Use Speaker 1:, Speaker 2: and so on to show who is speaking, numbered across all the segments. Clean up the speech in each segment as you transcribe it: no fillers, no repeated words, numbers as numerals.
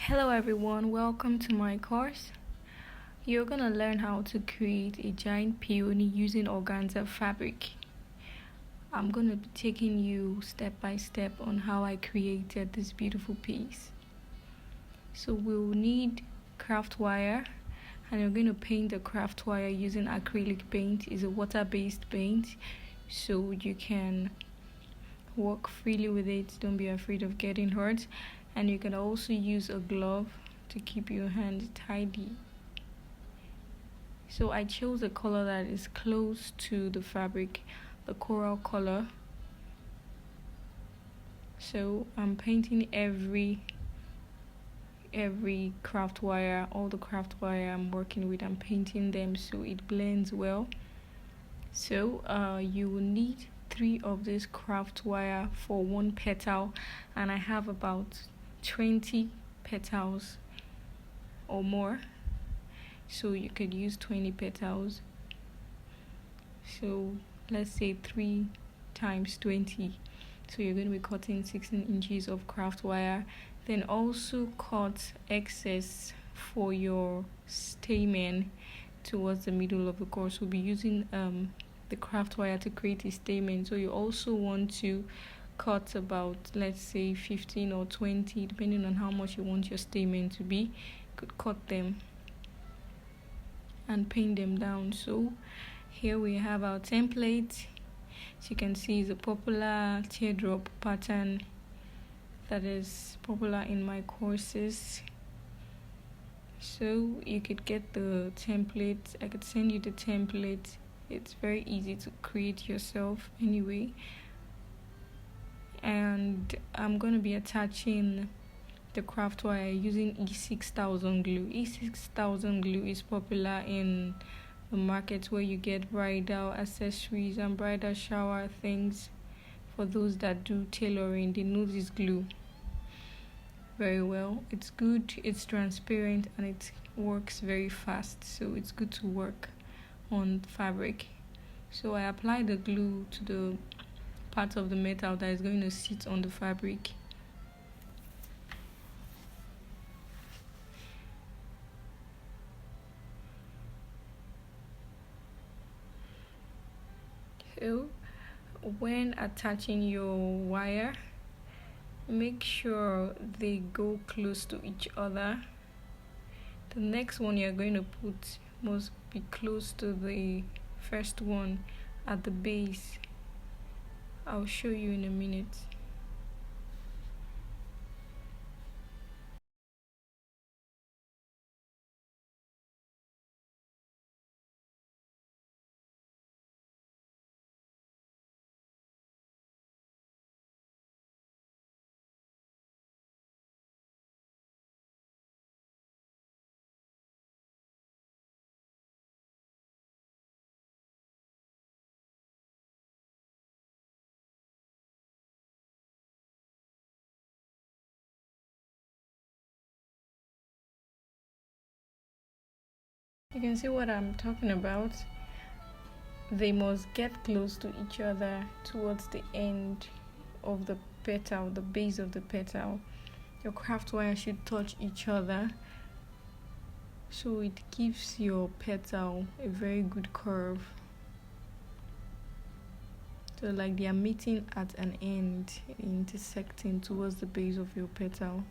Speaker 1: Hello everyone, welcome to my course. You're gonna learn how to create a giant peony using organza fabric. I'm gonna be taking you step by step on how I created this beautiful piece. So we'll need craft wire, and you're going to paint the craft wire using acrylic paint. It's a water-based paint, so you can work freely with it. Don't be afraid of getting hurt. And you can also use a glove to keep your hand tidy. So I chose a color that is close to the fabric, the coral color. So I'm painting every craft wire, all the craft wire I'm working with, I'm painting them so it blends well. So you will need 3 of this craft wire for 1 petal, and I have about 20 petals or more, so you could use 20 petals. So let's say 3 times 20, so you're going to be cutting 16 inches of craft wire. Then also cut excess for your stamen towards the middle of the course. We'll be using the craft wire to create a stamen, so you also want to cut about, let's say 15 or 20, depending on how much you want your stamen to be. You could cut them and paint them down. So here we have our template. As you can see, it's a popular teardrop pattern that is popular in my courses. So you could get the template. I could send you the template. It's very easy to create yourself anyway. And I'm going to be attaching the craft wire using E6000 glue. E6000 glue is popular in the market where you get bridal accessories and bridal shower things. For those that do tailoring, they know this glue very well. It's good, it's transparent, and it works very fast, so it's good to work on fabric. So I apply the glue to the part of the metal that is going to sit on the fabric. So when attaching your wire, make sure they go close to each other. The next one you're going to put must be close to the first one at the base. I'll show you in a minute. You can see what I'm talking about. They must get close to each other towards the end of the petal, the base of the petal. Your craft wire should touch each other, so it gives your petal a very good curve. So like they are meeting at an end, intersecting towards the base of your petal.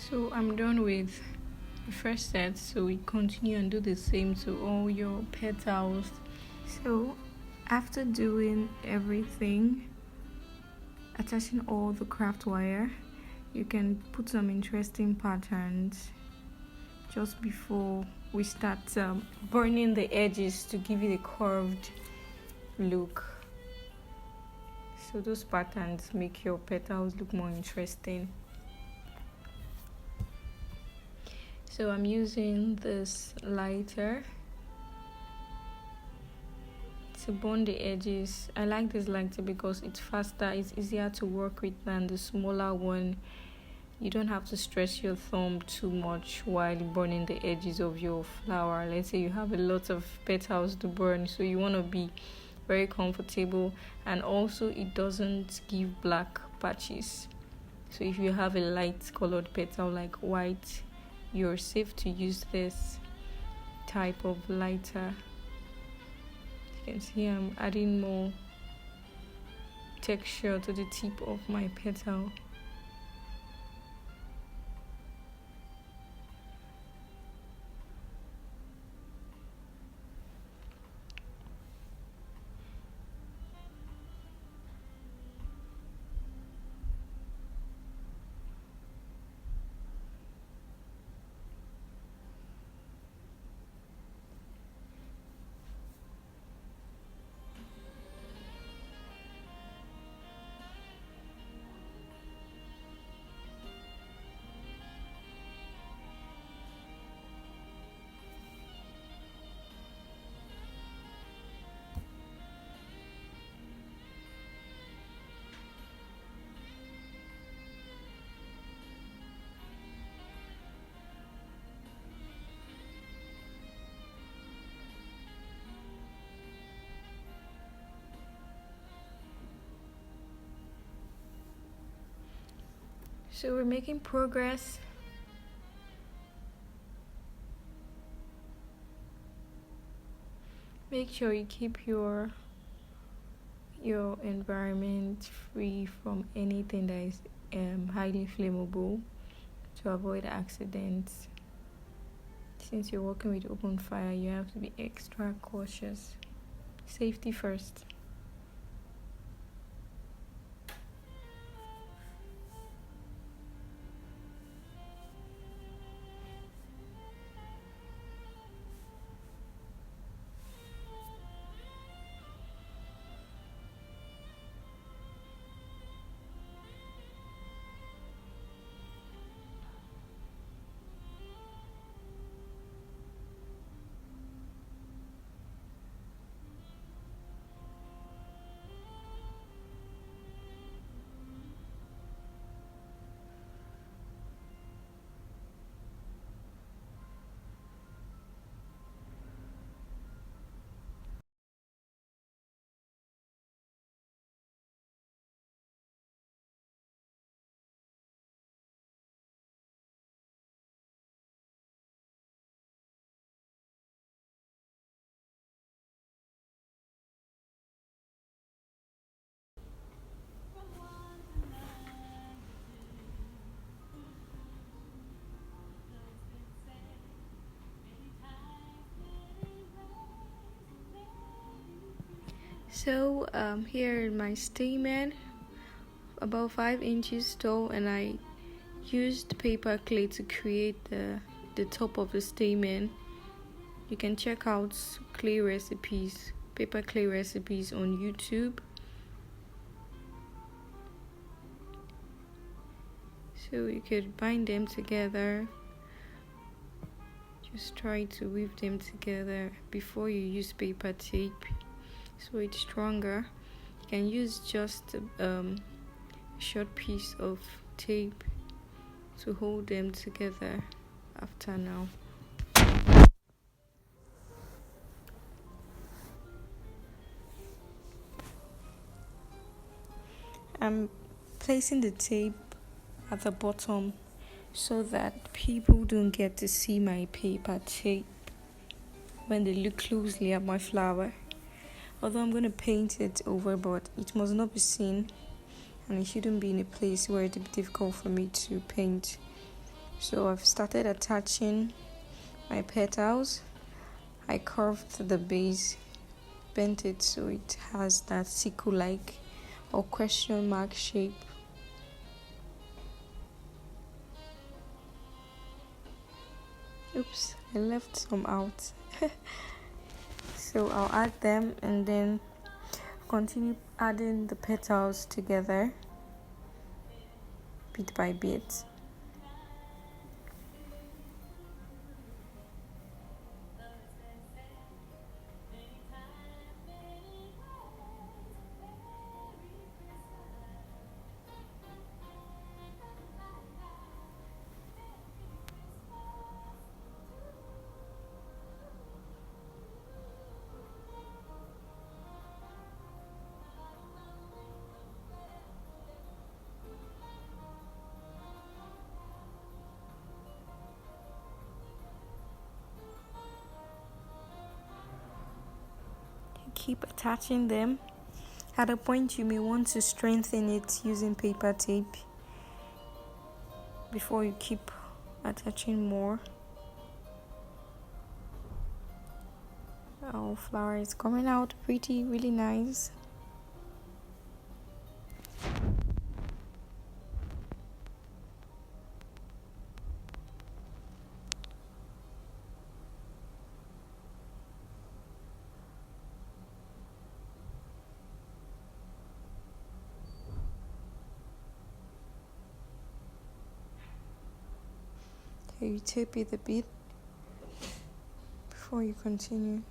Speaker 1: So I'm done with the first set, so we continue and do the same to all your petals. So after doing everything, attaching all the craft wire, you can put some interesting patterns just before we start burning the edges to give it a curved look. So those patterns make your petals look more interesting. So I'm using this lighter to burn the edges. I like this lighter because it's faster, it's easier to work with than the smaller one. You don't have to stress your thumb too much while burning the edges of your flower. Let's say you have a lot of petals to burn, so you want to be very comfortable, and also it doesn't give black patches. So if you have a light colored petal like white, you're safe to use this type of lighter. You can see I'm adding more texture to the tip of my petal. So we're making progress. Make sure you keep your environment free from anything that is highly flammable to avoid accidents. Since you're working with open fire, you have to be extra cautious. Safety first. So here is my stamen, about 5 inches tall, and I used paper clay to create the top of the stamen. You can check out clay recipes, paper clay recipes on YouTube. So you could bind them together. Just try to weave them together before you use paper tape, so it's stronger. You can use just a short piece of tape to hold them together after now. I'm placing the tape at the bottom so that people don't get to see my paper tape when they look closely at my flower. Although I'm going to paint it over, but it must not be seen, and it shouldn't be in a place where it will be difficult for me to paint. So I've started attaching my petals. I curved the base, bent it so it has that sickle-like or question mark shape. Oops, I left some out. So I'll add them and then continue adding the petals together bit by bit. Keep attaching them. At a point you may want to strengthen it using paper tape before you keep attaching more. Our flower is coming out pretty, really nice. Okay, you tape it a bit before you continue.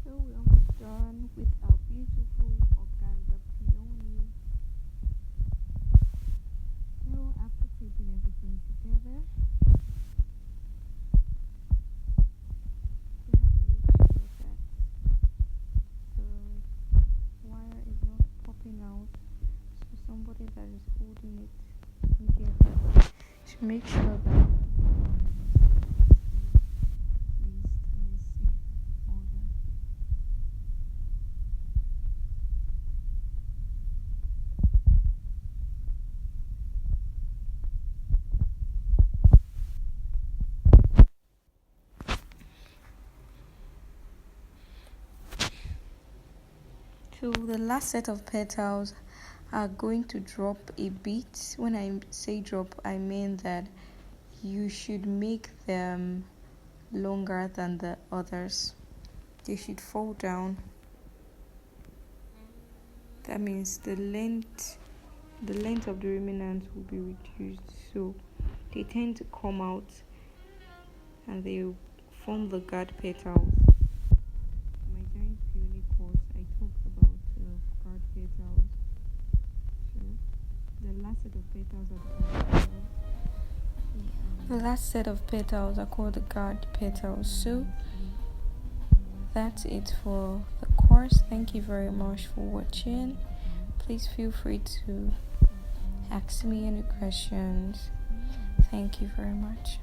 Speaker 1: So we're almost done with our beautiful organza peony. So after taping everything together, you have to make sure that the wire is not popping out, so somebody that is holding it can get it. So make sure that so the last set of petals are going to drop a bit. When I say drop, I mean that you should make them longer than the others. They should fall down. That means the length of the remnants will be reduced, so they tend to come out and they form the guard petals. My giant peony course, I talked about guard petals. So the last set of petals are the guard petals. The last set of petals are called the guard petals. So that's it for the course. Thank you very much for watching. Please feel free to ask me any questions. Thank you very much.